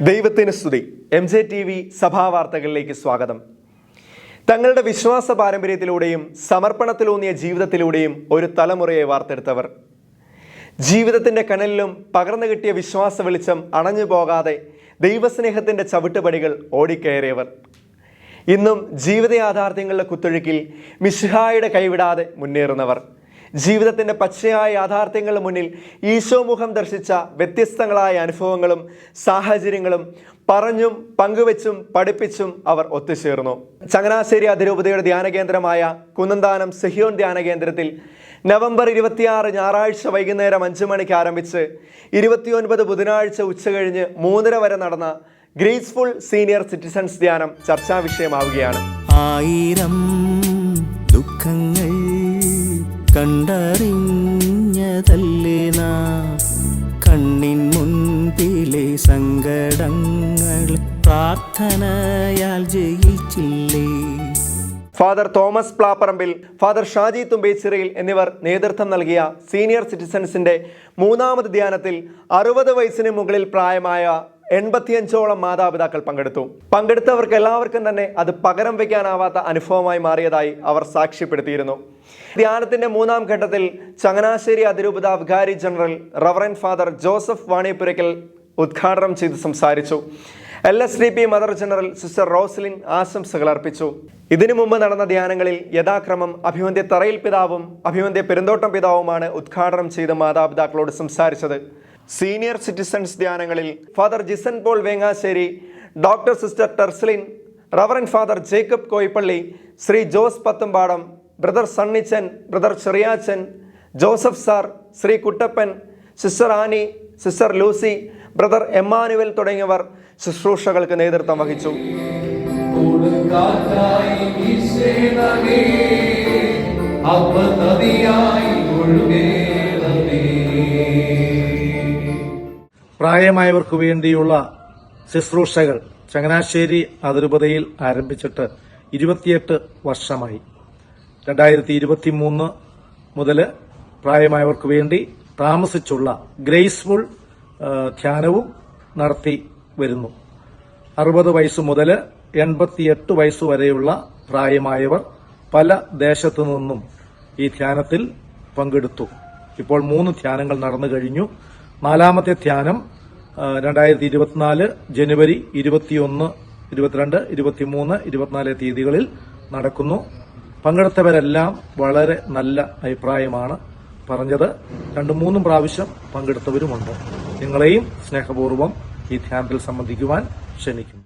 ദൈവത്തിന് സ്തുതി. MJTV സഭാവാർത്തകളിലേക്ക് സ്വാഗതം. തങ്ങളുടെ വിശ്വാസ പാരമ്പര്യത്തിലൂടെയും സമർപ്പണത്തിലൂന്നിയ ജീവിതത്തിലൂടെയും ഒരു തലമുറയെ വാർത്തെടുത്തവർ, ജീവിതത്തിൻ്റെ കനലിലും പകർന്നു കിട്ടിയ വിശ്വാസ വെളിച്ചം അണഞ്ഞു പോകാതെ ദൈവസ്നേഹത്തിൻ്റെ ചവിട്ടുപടികൾ ഓടിക്കയറിയവർ, ഇന്നും ജീവിത യാഥാർത്ഥ്യങ്ങളുടെ കുത്തൊഴുക്കിൽ മിശിഹായുടെ കൈവിടാതെ മുന്നേറുന്നവർ, ജീവിതത്തിൻ്റെ പച്ചയായ യാഥാർത്ഥ്യങ്ങളുടെ മുന്നിൽ ഈശോമുഖം ദർശിച്ച വ്യത്യസ്തങ്ങളായ അനുഭവങ്ങളും സാഹചര്യങ്ങളും പറഞ്ഞും പങ്കുവെച്ചും പഠിപ്പിച്ചും അവർ ഒത്തുചേർന്നു. ചങ്ങനാശ്ശേരി അതിരൂപതയുടെ ധ്യാനകേന്ദ്രമായ കുന്നന്താനം സെഹിയോൻ ധ്യാനകേന്ദ്രത്തിൽ നവംബർ 26 ഞായറാഴ്ച വൈകുന്നേരം 5 മണിക്ക് ആരംഭിച്ച് 29 ബുധനാഴ്ച ഉച്ചകഴിഞ്ഞ് 3:30 വരെ നടന്ന ഗ്രേസ്ഫുൾ സീനിയർ സിറ്റിസൺസ് ധ്യാനം ചർച്ചാ വിഷയമാവുകയാണ്. 1000 ദുഃഖങ്ങൾ കണ്ടറിഞ്ഞതല്ലേ നാം, കണ്ണിൻ മുൻപിലെ സങ്കടങ്ങൾ പ്രാർത്ഥനയാൽ ജയിച്ചില്ലേ. Father Thomas Plapparambil, father Shaji Thumbechirayil എന്നിവർ നേതൃത്വം നൽകിയ സീനിയർ സിറ്റിസൺസിന്റെ 3ാമത് ധ്യാനത്തിൽ 60 വയസ്സിന് മുകളിൽ പ്രായമായ 85ഓളം മാതാപിതാക്കൾ പങ്കെടുത്തവർക്ക് എല്ലാവർക്കും തന്നെ അത് പകരം വയ്ക്കാനാവാത്ത അനുഭവമായി മാറിയതായി അവർ സാക്ഷ്യപ്പെടുത്തിയിരുന്നു. ധ്യാനത്തിന്റെ 3ാം ഘട്ടത്തിൽ ചങ്ങനാശ്ശേരി അതിരൂപത വികാരി general reverend father Joseph Vaniyapurakkal ഉദ്ഘാടനം ചെയ്ത് സംസാരിച്ചു. LSDP mother general sister Roslin ആശംസകൾ അർപ്പിച്ചു. ഇതിനു മുമ്പ് നടന്ന ധ്യാനങ്ങളിൽ യഥാക്രമം അഭിവന്ദ്യ തറയിൽ പിതാവും അഭിവന്ദ്യ പെരുന്തോട്ടം പിതാവുമാണ് ഉദ്ഘാടനം ചെയ്ത് മാതാപിതാക്കളോട് സംസാരിച്ചത്. സീനിയർ സിറ്റിസൺസ് ധ്യാനങ്ങളിൽ father Jison Paul Vengassery, doctor sister ടെർസ്ലിൻ, reverend father Jacob Koippally, Shri Jose Pathumpadam, brother Sunnichan, brother Cheriyachan, Joseph sir, Shri Kuttappan, sister Annie, sister Lucy, brother Emmanuel തുടങ്ങിയവർ ശുശ്രൂഷകൾക്ക് നേതൃത്വം വഹിച്ചു. പ്രായമായവർക്ക് വേണ്ടിയുള്ള ശുശ്രൂഷകൾ ചങ്ങനാശ്ശേരി അതിരൂപതയിൽ ആരംഭിച്ചിട്ട് 28 വർഷമായി. 2023 മുതൽ പ്രായമായവർക്ക് വേണ്ടി താമസിച്ചുള്ള ഗ്രേസ്ഫുൾ ധ്യാനവും നടത്തി വരുന്നു. 60 വയസ്സ് മുതൽ 88 വയസ്സ് വരെയുള്ള പ്രായമായവർ പല ദേശത്തു നിന്നും ഈ ധ്യാനത്തിൽ പങ്കെടുത്തു. ഇപ്പോൾ 3 ധ്യാനങ്ങൾ നടന്നു കഴിഞ്ഞു. 4ാമത്തെ ധ്യാനം 2024 ജനുവരി 21, 22, 23, 24 തീയതികളിൽ നടക്കുന്നു. പങ്കെടുത്തവരെല്ലാം വളരെ നല്ല അഭിപ്രായമാണ് പറഞ്ഞത്. 2-3 പ്രാവശ്യം പങ്കെടുത്തവരുമുണ്ട്. നിങ്ങളെയും സ്നേഹപൂർവ്വം ഈ ധ്യാനത്തിൽ സംബന്ധിക്കുവാൻ ക്ഷണിക്കുന്നു.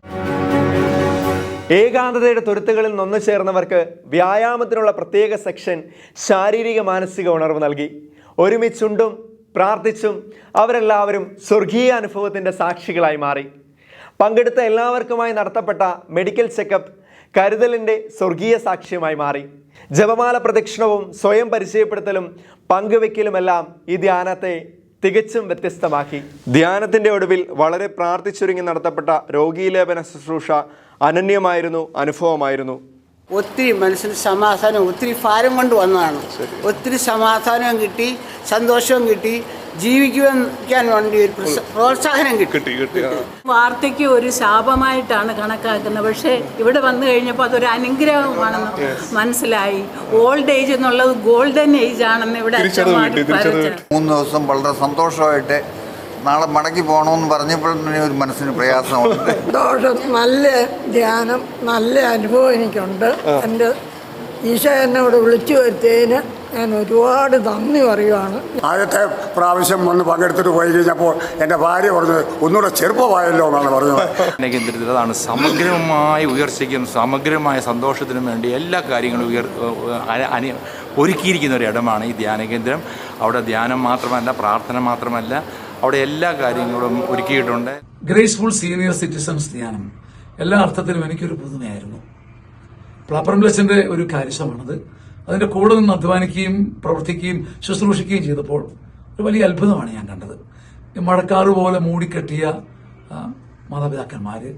ഏകാന്തതയുടെ തുരുത്തുകളിൽ നൊന്നു ചേർന്നവർക്ക് വ്യായാമത്തിനുള്ള പ്രത്യേക സെക്ഷൻ ശാരീരിക മാനസിക ഉണർവ് നൽകി. ഒരുമിച്ചുണ്ടും പ്രാർത്ഥിച്ചും അവരെല്ലാവരും സ്വർഗീയ അനുഭവത്തിൻ്റെ സാക്ഷികളായി മാറി. പങ്കെടുത്ത എല്ലാവർക്കുമായി നടത്തപ്പെട്ട മെഡിക്കൽ ചെക്കപ്പ് കരുതലിൻ്റെ സ്വർഗീയ സാക്ഷ്യമായി മാറി. ജപമാല പ്രദക്ഷിണവും സ്വയം പരിചയപ്പെടുത്തലും പങ്കുവെക്കലുമെല്ലാം ഈ ധ്യാനത്തെ തികച്ചും വ്യത്യസ്തമാക്കി. ധ്യാനത്തിൻ്റെ ഒടുവിൽ വളരെ പ്രാർത്ഥിച്ചൊരുങ്ങി നടത്തപ്പെട്ട രോഗീലേപന ശുശ്രൂഷ അനന്യമായിരുന്നു, അനുഭവമായിരുന്നു. ഒത്തിരി മനസ്സിന് സമാധാനം, ഒത്തിരി ഭാരം കൊണ്ട് വന്നതാണ്. ഒത്തിരി സമാധാനവും കിട്ടി, സന്തോഷവും കിട്ടി, ജീവിക്കാൻ വേണ്ടി ഒരു പ്രോത്സാഹനം കിട്ടി. വാർദ്ധക്യം ഒരു ശാപമായിട്ടാണ് കണക്കാക്കുന്നത്. പക്ഷേ ഇവിടെ വന്നു കഴിഞ്ഞപ്പോൾ അതൊരു അനുഗ്രഹമാണെന്ന് മനസ്സിലായി. ഓൾഡ് ഏജ് എന്നുള്ളത് ഗോൾഡൻ ഏജ് ആണെന്ന് ഇവിടെ 3 ദിവസം വളരെ സന്തോഷമായിട്ട് നാളെ മടക്കി പോകണമെന്ന് പറഞ്ഞപ്പോഴേ ഒരു മനസ്സിന് പ്രയാസമുണ്ട്. നല്ല ധ്യാനം, നല്ല അനുഭവം എനിക്കുണ്ട്. എൻ്റെ ഈശോ എന്നോട് വിളിച്ചു വരുത്തിയതിന് ഞാൻ ഒരുപാട് നന്ദി പറയുകയാണ്. ആദ്യത്തെ പ്രാവശ്യം വന്ന് പങ്കെടുത്തിട്ട് പോയി കഴിഞ്ഞപ്പോൾ എൻ്റെ ഭാര്യ പറഞ്ഞത് ഒന്നുകൂടെ ചെറുപ്പമായല്ലോ എന്നാണ് പറഞ്ഞത്. കേന്ദ്രത്തിലാണ് സമഗ്രമായ ഉയർച്ചയ്ക്കും സമഗ്രമായ സന്തോഷത്തിനും വേണ്ടി എല്ലാ കാര്യങ്ങളും ഒരുക്കിയിരിക്കുന്ന ഒരു ഇടമാണ് ഈ ധ്യാനകേന്ദ്രം. അവിടെ ധ്യാനം മാത്രമല്ല, പ്രാർത്ഥന മാത്രമല്ല, അവിടെ എല്ലാ കാര്യങ്ങളും ഒരുക്കിയിട്ടുണ്ട്. ഗ്രേസ്ഫുൾ സീനിയർ സിറ്റിസൺസ് ധ്യാനം എല്ലാ അർത്ഥത്തിലും എനിക്കൊരു പുതുമയായിരുന്നു. പ്ലാപ്പറമ്പിലച്ചന്റെ ഒരു കാര്യമാണത്. അതിന്റെ കൂടെ നിന്ന് അധ്വാനിക്കുകയും പ്രവർത്തിക്കുകയും ശുശ്രൂഷിക്കുകയും ചെയ്തപ്പോൾ ഒരു വലിയ അത്ഭുതമാണ് ഞാൻ കണ്ടത്. മഴക്കാറ് പോലെ മൂടിക്കെട്ടിയ മാതാപിതാക്കന്മാര്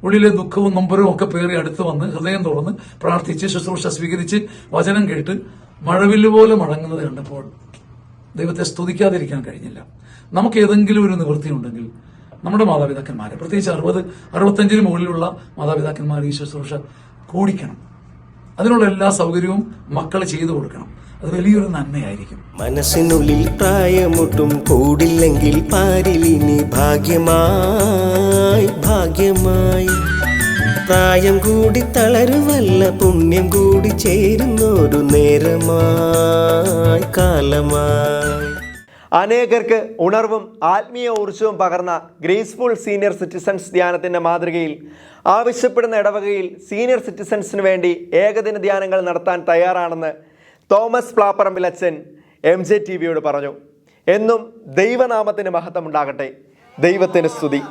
ഉള്ളിലെ ദുഃഖവും നൊമ്പരവും ഒക്കെ പേറി അടുത്ത് വന്ന് ഹൃദയം തുറന്ന് പ്രാർത്ഥിച്ച് ശുശ്രൂഷ സ്വീകരിച്ച് വചനം കേട്ട് മഴവില്ല് പോലെ മടങ്ങുന്നത് കണ്ടപ്പോൾ ദൈവത്തെ സ്തുതിക്കാതിരിക്കാൻ കഴിഞ്ഞില്ല. നമുക്ക് ഏതെങ്കിലും ഒരു നിവൃത്തി ഉണ്ടെങ്കിൽ നമ്മുടെ മാതാപിതാക്കന്മാരെ, പ്രത്യേകിച്ച് 60-65 മുകളിലുള്ള മാതാപിതാക്കന്മാർ ഈ ശുശ്രൂഷ കൂടിക്കണം. അതിനുള്ള എല്ലാ സൗകര്യവും മക്കൾ ചെയ്തു കൊടുക്കണം. അത് വലിയൊരു നന്മയായിരിക്കും. മനസ്സിനുള്ളിൽ പ്രായമൊട്ടും കൂടില്ലെങ്കിൽ പാരിലിനി ഭാഗ്യമായി ഭാഗ്യമായി. പ്രായം കൂടി തളരുവല്ല, പുണ്യം കൂടി ചേരുന്നൊരു നേരമായി കാലമായി. അനേകർക്ക് ഉണർവും ആത്മീയ ഊർജ്ജവും പകർന്ന ഗ്രേസ്ഫുൾ സീനിയർ സിറ്റിസൺസ് ധ്യാനത്തിൻ്റെ മാതൃകയിൽ ആവശ്യപ്പെടുന്ന ഇടവകയിൽ സീനിയർ സിറ്റിസൺസിന് വേണ്ടി ഏകദിന ധ്യാനങ്ങൾ നടത്താൻ തയ്യാറാണെന്ന് തോമസ് പ്ലാപ്പറമ്പിൽ അച്ഛൻ MJ TV യോട് പറഞ്ഞു. എന്നും ദൈവനാമത്തിന് മഹത്വം ഉണ്ടാകട്ടെ. ദൈവത്തിന് സ്തുതി.